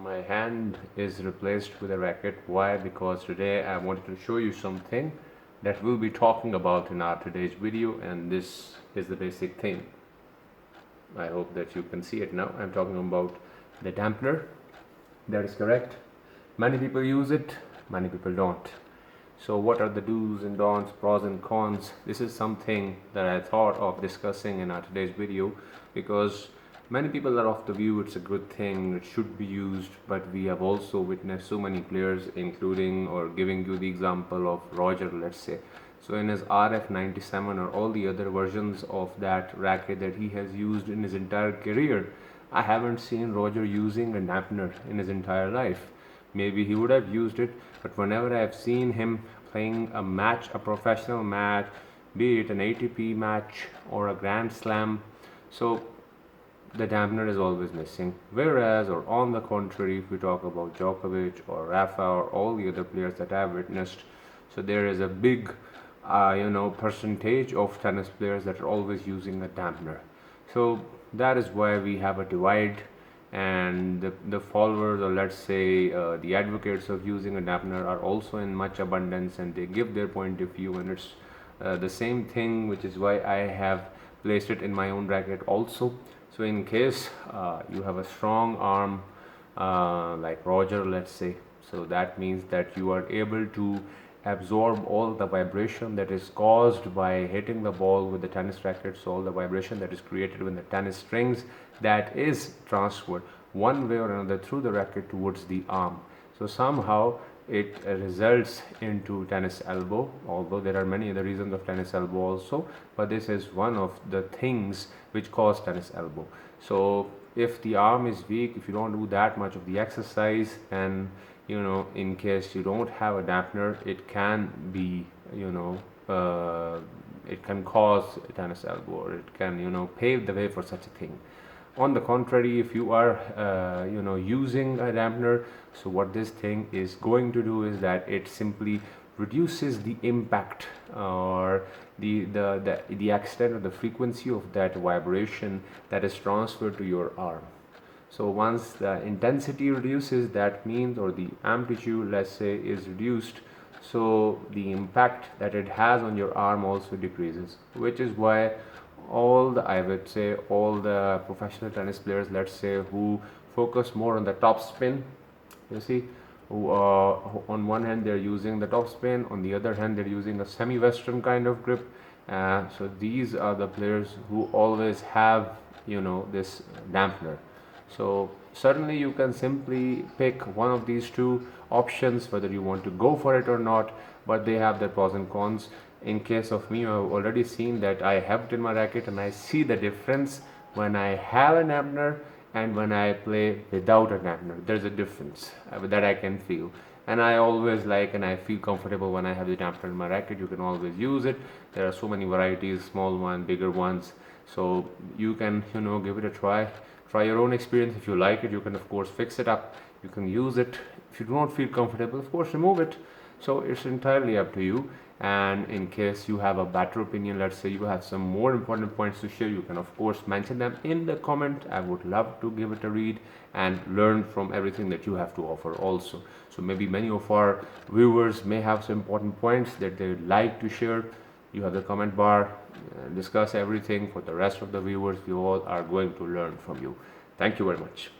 My hand is replaced with a racket. Why? Because today I wanted to show you something that we'll be talking about in our today's video, and this is the basic thing. I hope that you can see it now. I'm talking about the dampener. That is correct. Many people use it, many people don't. So what are the do's and don'ts, pros and cons? This is something that I thought of discussing in our today's video, because many people are of the view it's a good thing, it should be used, but we have also witnessed so many players, including or giving you the example of Roger, let's say. So in his RF97 or all the other versions of that racket that he has used in his entire career, I haven't seen Roger using a dampener in his entire life. Maybe he would have used it, but whenever I've seen him playing a match, a professional match, be it an ATP match or a Grand Slam, so the dampener is always missing. Whereas, or on the contrary, if we talk about Djokovic or Rafa or all the other players that I've witnessed, so there is a big percentage of tennis players that are always using a dampener. So that is why we have a divide, and the followers, or let's say the advocates of using a dampener, are also in much abundance, and they give their point of view, and it's the same thing, which is why I have placed it in my own racket also. So in case you have a strong arm like Roger, let's say, so that means that you are able to absorb all the vibration that is caused by hitting the ball with the tennis racket. So all the vibration that is created with the tennis strings, that is transferred one way or another through the racket towards the arm. So somehow it results into tennis elbow, although there are many other reasons of tennis elbow also, but this is one of the things which cause tennis elbow. So if the arm is weak, if you don't do that much of the exercise, and in case you don't have a dampener, it can be it can cause tennis elbow, or it can pave the way for such a thing. On the contrary, if you are using a dampener, so what this thing is going to do is that it simply reduces the impact or the extent or the frequency of that vibration that is transferred to your arm. So once the intensity reduces, that means, or the amplitude, let's say, is reduced, so the impact that it has on your arm also decreases, which is why I would say all the professional tennis players, let's say, who focus more on the topspin, you see, who on one hand they're using the topspin, on the other hand they're using a semi-western kind of grip. So these are the players who always have this dampener. So certainly you can simply pick one of these two options, whether you want to go for it or not, but they have their pros and cons. In case of me, I've already seen that I have it in my racket, and I see the difference when I have a dampener and when I play without a dampener. There's a difference that I can feel, and I always like, and I feel comfortable when I have the dampener in my racket. You can always use it. There are so many varieties, small ones, bigger ones, so you can give it a try your own experience. If you like it, you can of course fix it up, you can use it. If you do not feel comfortable, of course remove it. So it's entirely up to you. And in case you have a better opinion, let's say you have some more important points to share, you can of course mention them in the comment. I would love to give it a read and learn from everything that you have to offer also. So maybe many of our viewers may have some important points that they would like to share. You have the comment bar, discuss everything. For the rest of the viewers, we all are going to learn from you. Thank you very much.